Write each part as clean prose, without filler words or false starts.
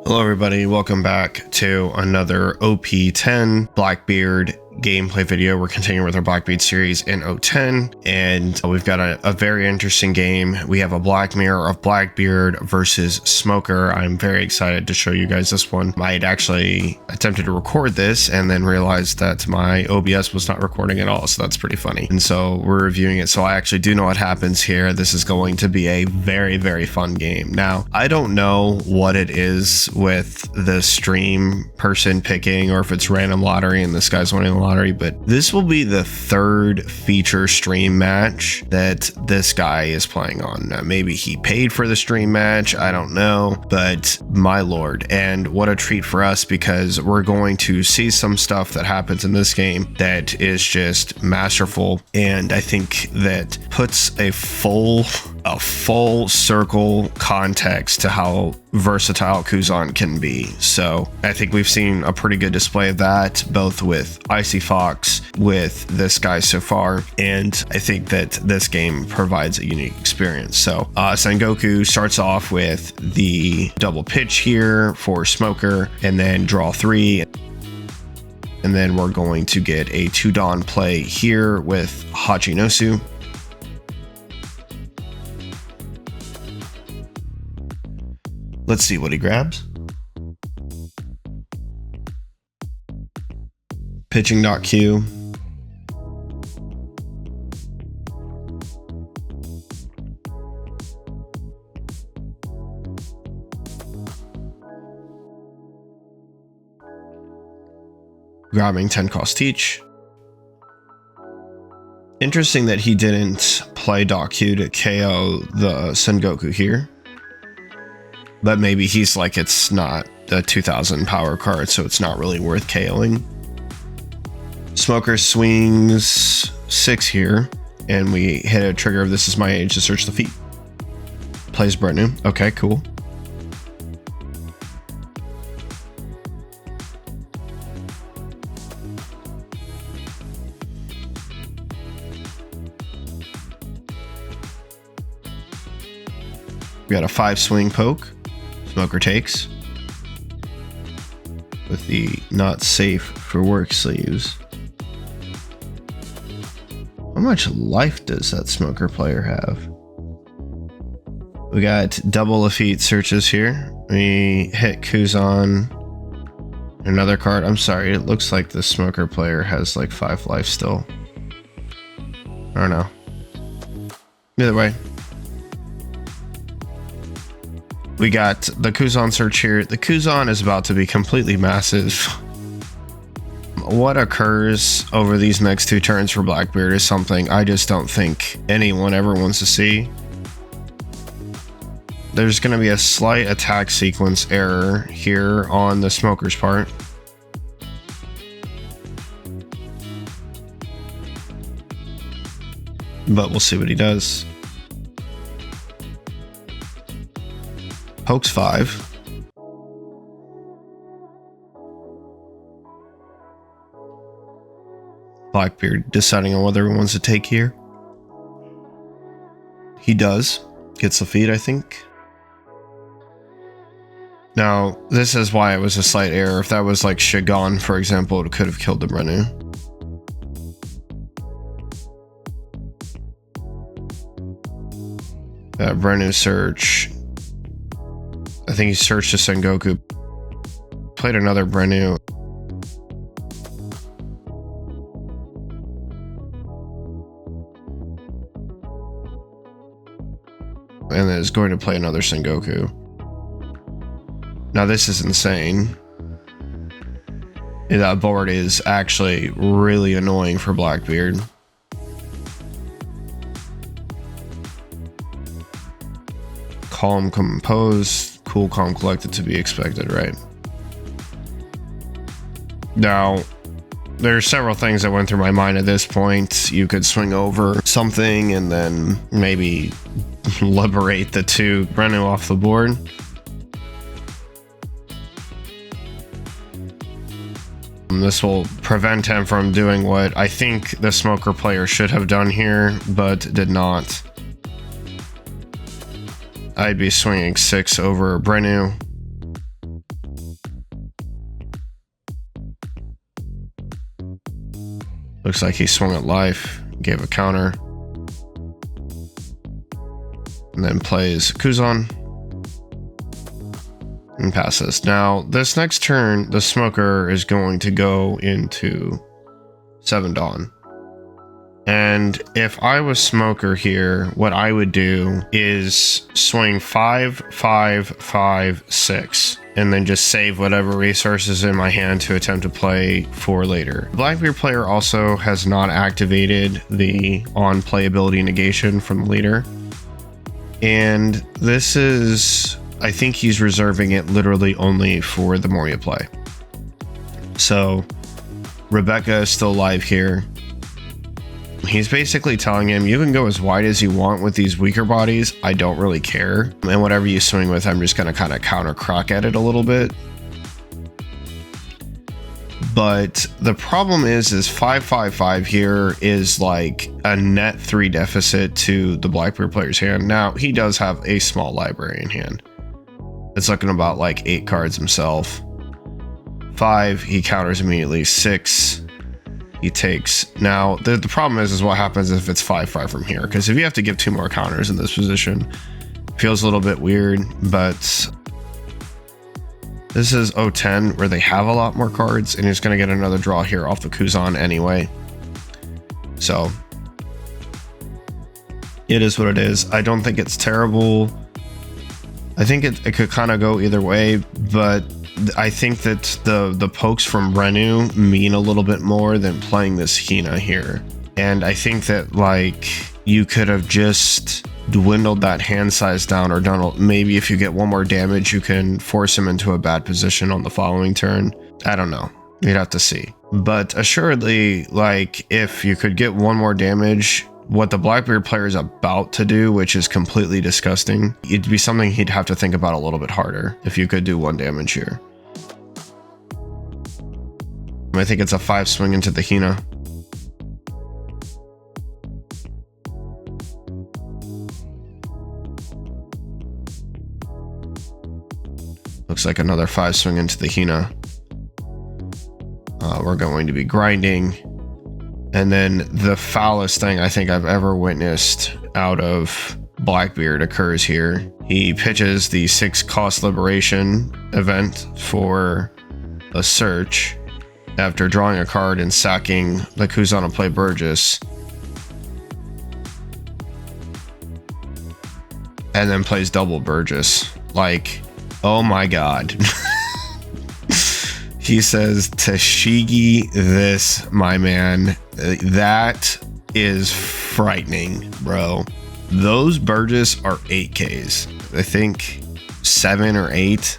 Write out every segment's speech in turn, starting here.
Hello everybody, welcome back to another OP10 Blackbeard gameplay video. We're continuing with our Blackbeard series in O10, and we've got a very interesting game. We have a Black Mirror of Blackbeard versus Smoker. I'm very excited to show you guys this one. I had actually attempted to record this and then realized that my OBS was not recording at all, so that's pretty funny. And so we're reviewing it, so I actually do know what happens here. This is going to be a very, very fun game. Now, I don't know what it is with the stream person picking, or if it's random lottery and this guy's winning the lottery, but this will be the third feature stream match that this guy is playing on. Now, maybe he paid for the stream match, I don't know, but my lord. And what a treat for us, because we're going to see some stuff that happens in this game that is just masterful, and I think that puts a full circle context to how versatile Kuzan can be. So I think we've seen a pretty good display of that, both with Icy Fox, with this guy so far, and I think that this game provides a unique experience. So Sengoku starts off with the double pitch here for Smoker, and then draw 3, and then we're going to get a 2-Don play here with Hachinosu. Let's see what he grabs. Pitching.Q. Grabbing 10 cost each. Interesting that he didn't play .Q to KO the Sengoku here. But maybe he's like, it's not a 2000 power card, so it's not really worth KOing. Smoker swings 6 here, and we hit a trigger of This Is My Age to search the feet. Plays brand new. Okay, cool. We got a 5 swing poke. Smoker takes with the not safe for work sleeves. How much life does that Smoker player have? We got double Lafitte searches here. We hit Kuzan. Another card. I'm sorry, it looks like the Smoker player has like 5 life still. I don't know. Either way. We got the Kuzan search here. The Kuzan is about to be completely massive. What occurs over these next 2 turns for Blackbeard is something I just don't think anyone ever wants to see. There's going to be a slight attack sequence error here on the Smoker's part. But we'll see what he does. Pokes 5. Blackbeard deciding on whether he wants to take here. He does. Gets the feed, I think. Now, this is why it was a slight error. If that was like Shigon, for example, it could have killed the Brenu. Brenu search. I think he searched a Sengoku. Played another Brenu. And then is going to play another Sengoku. Now this is insane. That board is actually really annoying for Blackbeard. Calm, composed. Cool, calm, collected, to be expected, right? Now, there's several things that went through my mind at this point. You could swing over something and then maybe liberate the 2 Brenu off the board. This will prevent him from doing what I think the Smoker player should have done here, but did not. I'd be swinging 6 over Brenu. Looks like he swung at life, gave a counter, and then plays Kuzan and passes. Now, this next turn, the smoker is going to go into 7 Dawn. And if I was smoker here, what I would do is swing 5, 5, 5, 6, and then just save whatever resources in my hand to attempt to play for later. The Blackbeard player also has not activated the on playability negation from the leader. And this is, I think he's reserving it literally only for the more you play. So Rebecca is still live here. He's basically telling him, you can go as wide as you want with these weaker bodies. I don't really care. And whatever you swing with, I'm just going to kind of counter croc at it a little bit. But the problem is 555 here is like a net 3 deficit to the Blackbeard player's hand. Now, he does have a small library in hand. It's looking about like 8 cards himself. 5, he counters immediately. 6, he takes. Now, the problem is what happens if it's 5-5 from here, because if you have to give 2 more counters in this position, it feels a little bit weird. But this is O10 where they have a lot more cards, and he's going to get another draw here off the Kuzan anyway. So it is what it is. I don't think it's terrible. I think it could kind of go either way, but I think that the pokes from Renu mean a little bit more than playing this Hina here. And I think that like you could have just dwindled that hand size down, or done maybe if you get 1 more damage, you can force him into a bad position on the following turn. I don't know. You'd have to see. But assuredly, like if you could get 1 more damage, what the Blackbeard player is about to do, which is completely disgusting, it'd be something he'd have to think about a little bit harder if you could do 1 damage here. I think it's a 5 swing into the Hina. Looks like another 5 swing into the Hina. We're going to be grinding. And then the foulest thing I think I've ever witnessed out of Blackbeard occurs here. He pitches the 6 cost liberation event for a search after drawing a card and sacking the Kuzan to play Burgess. And then plays double Burgess. Like, oh my god. He says, Tashigi this, my man. That is frightening, bro. Those Burgess are 8Ks. I think 7 or 8.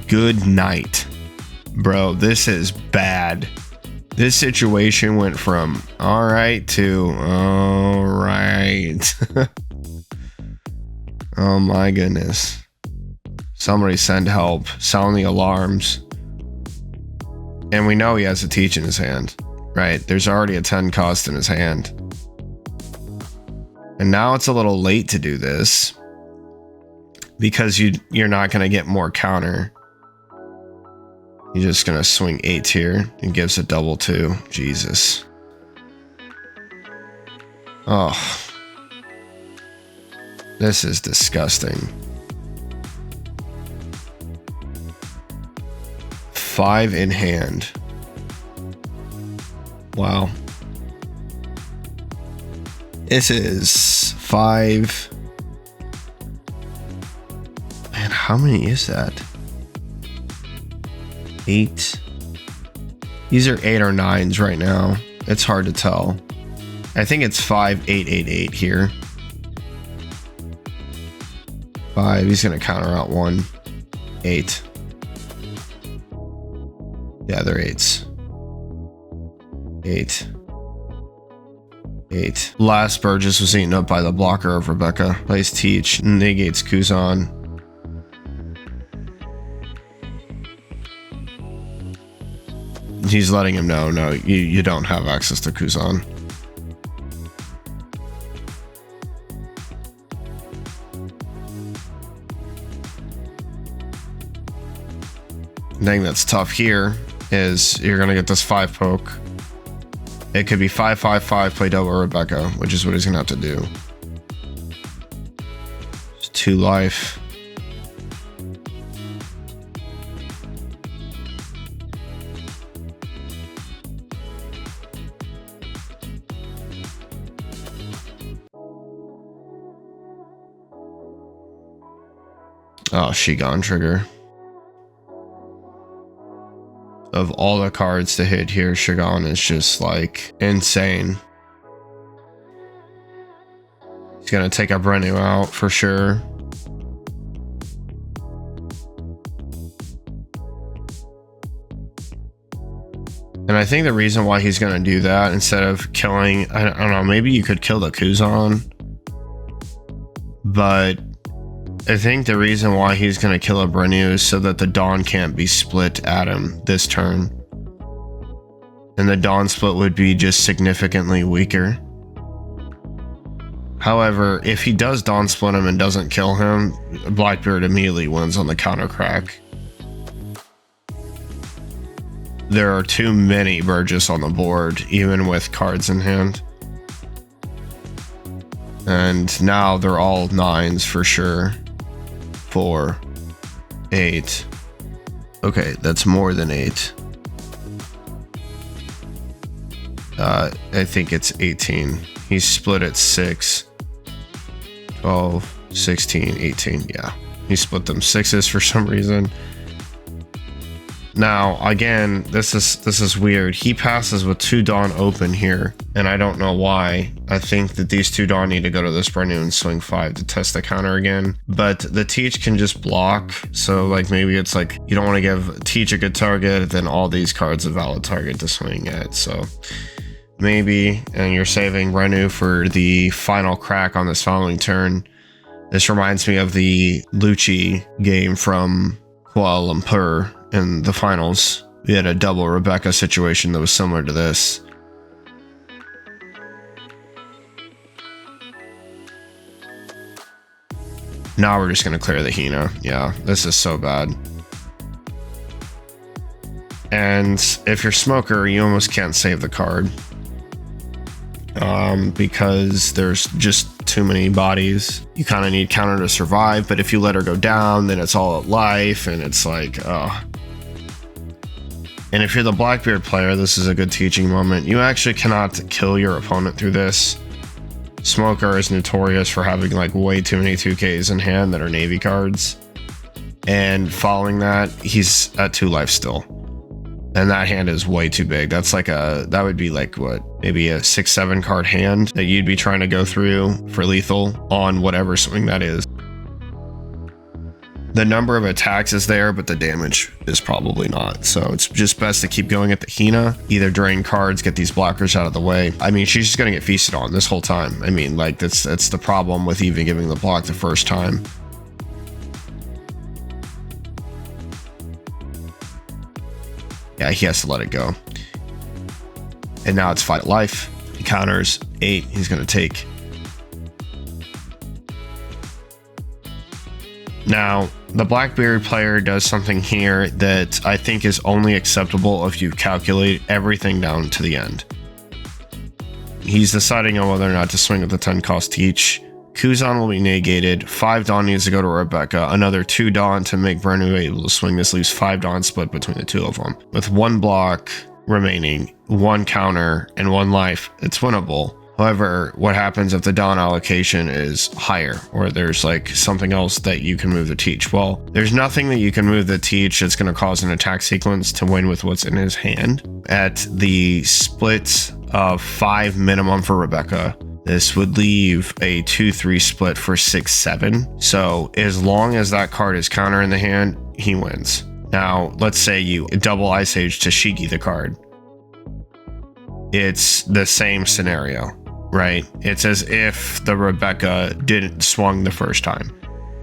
Good night, bro. This is bad. This situation went from all right to all right. Oh my goodness. Somebody send help. Sound the alarms. And we know he has a teach in his hand, right? There's already a 10 cost in his hand. And now it's a little late to do this because you're not going to get more counter. You're just going to swing 8 here and gives a double 2. Jesus. Oh. This is disgusting. 5 in hand. Wow. This is 5. Man, how many is that? 8. These are 8 or 9s right now. It's hard to tell. I think it's 5, 8, 8, 8 here. 5. He's going to counter out 1. 8. Yeah, they're 8s. 8. 8. Last Burgess was eaten up by the blocker of Rebecca. Plays Teach. Negates Kuzan. He's letting him know, no, you don't have access to Kuzan. thing that's tough here is you're going to get this 5 poke. It could be 5-5-5, play double Rebecca, which is what he's going to have to do. It's 2 life. Oh, Shigan trigger. Of all the cards to hit here, Shigan is just like insane. He's gonna take a Brenu out for sure. And I think the reason why he's gonna do that instead of killing, I don't know, maybe you could kill the Kuzan, but I think the reason why he's going to kill a Brenu is so that the Dawn can't be split at him this turn. And the Dawn split would be just significantly weaker. However, if he does Dawn split him and doesn't kill him, Blackbeard immediately wins on the counter crack. There are too many Burgess on the board, even with cards in hand. And now they're all 9s for sure. 4, 8. Okay, that's more than 8. I think it's 18. He's split at 6, 12, 16, 18. Yeah, he split them 6s for some reason. Now, again, this is weird. He passes with 2 Dawn open here, and I don't know why. I think that these 2 Dawn need to go to this Brenu and swing 5 to test the counter again. But the Teach can just block, so like maybe it's like you don't want to give Teach a good target, then all these cards a valid target to swing at. So maybe, and you're saving Brenu for the final crack on this following turn. This reminds me of the Lucci game from Kuala Lumpur. In the finals, we had a double Rebecca situation that was similar to this. Now we're just going to clear the Hina. Yeah, this is so bad. And if you're Smoker, you almost can't save the card. Because there's just too many bodies. You kind of need counter to survive, but if you let her go down, then it's all at life, and it's like, oh. And if you're the Blackbeard player, this is a good teaching moment. You actually cannot kill your opponent through this. Smoker is notorious for having like way too many 2Ks in hand that are Navy cards. And following that, he's at 2 life still. And that hand is way too big. That's like that would be like what, maybe a 6-7 card hand that you'd be trying to go through for lethal on whatever swing that is. The number of attacks is there, but the damage is probably not. So it's just best to keep going at the Hina, either drain cards, get these blockers out of the way. I mean, she's just going to get feasted on this whole time. I mean, like that's the problem with even giving the block the first time. Yeah, he has to let it go. And now it's fight life. He counters 8. He's going to take. Now, the Blackbeard player does something here that I think is only acceptable if you calculate everything down to the end. He's deciding on whether or not to swing with the 10 cost Teach. Kuzan will be negated. 5 Dawn needs to go to Rebecca. Another 2 Dawn to make Brenu able to swing. This leaves 5 Dawn split between the 2 of them. With 1 block remaining, 1 counter, and 1 life, it's winnable. However, what happens if the Dawn allocation is higher, or there's like something else that you can move the Teach? Well, there's nothing that you can move the Teach that's going to cause an attack sequence to win with what's in his hand. At the split of 5 minimum for Rebecca, this would leave a 2-3 split for 6-7. So as long as that card is counter in the hand, he wins. Now, let's say you double Ice Age to Shigi the card. It's the same scenario, right? It's as if the Rebecca didn't swung the first time.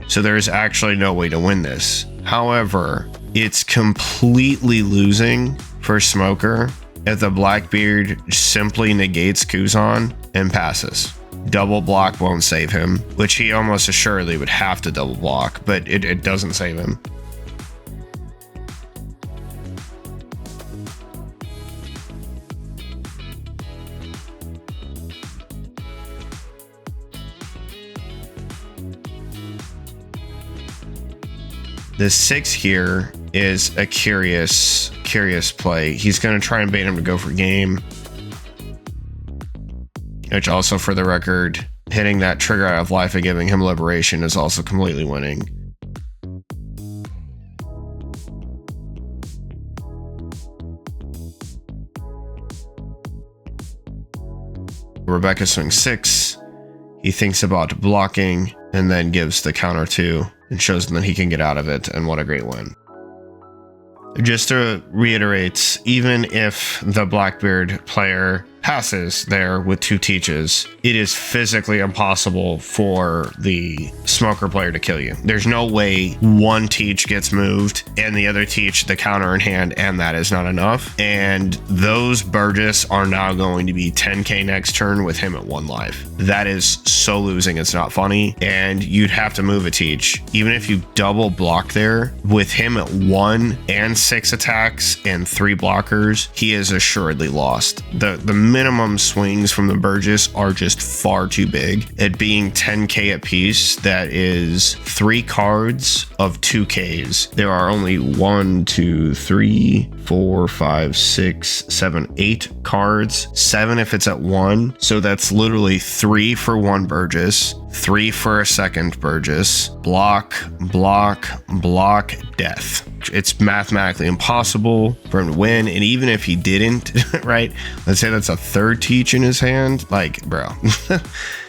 So there's actually no way to win this. However, it's completely losing for Smoker if the Blackbeard simply negates Kuzan and passes. Double block won't save him, which he almost assuredly would have to double block, but it doesn't save him. The 6 here is a curious play. He's going to try and bait him to go for game, which also, for the record, hitting that trigger out of life and giving him liberation is also completely winning. Rebecca swings 6. He thinks about blocking and then gives the counter 2 and shows him that he can get out of it, and what a great win. Just to reiterate, even if the Blackbeard player passes there with 2 teaches, it is physically impossible for the smoker player to kill you. There's no way one teach gets moved and the other teach the counter in hand, and that is not enough. And those Burgess are now going to be 10k next turn with him at 1 life. That is so losing, it's not funny. And you'd have to move a teach. Even if you double block there, with him at 1 and 6 attacks and 3 blockers, he is assuredly lost. The minimum swings from the Burgess are just far too big. It being 10k apiece, that is 3 cards of 2ks. There are only 1, 2, 3, 4, 5, 6, 7, 8 cards. 7 if it's at 1. So that's literally 3 for 1 Burgess, 3 for a second Burgess, block, block, block, death. It's mathematically impossible for him to win. And even if he didn't, right, let's say that's a 3rd teach in his hand, like, bro.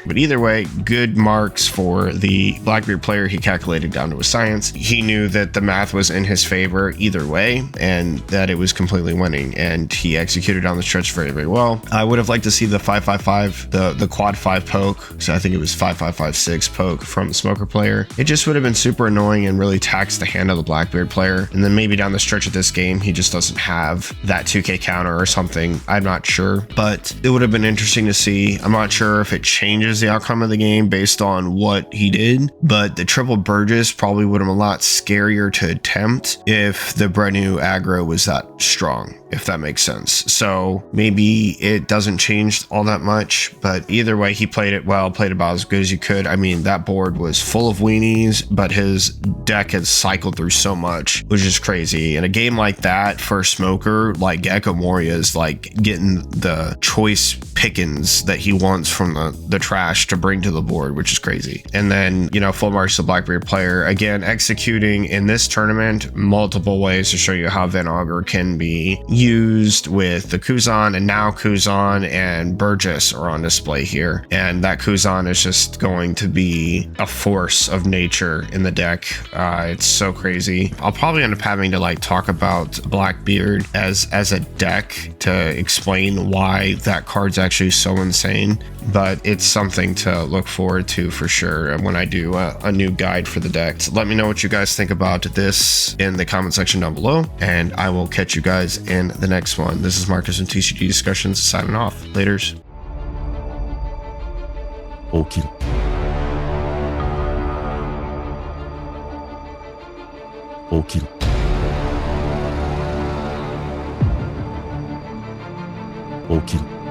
But either way, good marks for the Blackbeard player. He calculated down to a science. He knew that the math was in his favor either way, and that it was completely winning, and he executed on the stretch very, very well. I would have liked to see the 5-5-5, the quad 5 poke. So I think it was 5-5-5-6 poke from the smoker player. It just would have been super annoying and really taxed the hand of the Blackbeard player. And then maybe down the stretch of this game, he just doesn't have that 2k counter or something. I'm not sure, but it would have been interesting to see. I'm not sure if it changes the outcome of the game based on what he did, but the triple Burgess probably would have been a lot scarier to attempt if the Brenu aggro was that strong, if that makes sense. So maybe it doesn't change all that much, but either way, he played it well, played about as good as you could. I mean, that board was full of weenies, but his deck has cycled through so much, which is crazy. In a game like that, for a smoker, like Gecko Moria is like getting the choice pickings that he wants from the trash to bring to the board, which is crazy. And then, you know, full marks to Blackbeard player, again, executing in this tournament multiple ways to show you how Van Augur can be used with the Kuzan, and now Kuzan and Burgess are on display here. And that Kuzan is just going to be a force of nature in the deck. It's so crazy. I'll probably end up having to like talk about Blackbeard as a deck to explain why that card's actually so insane, but it's something to look forward to for sure when I do a new guide for the deck. So let me know what you guys think about this in the comment section down below, and I will catch you guys in the next one. This is Marcus from TCG Discussions signing off. Laters. 起きろ。起きろ。起きろ。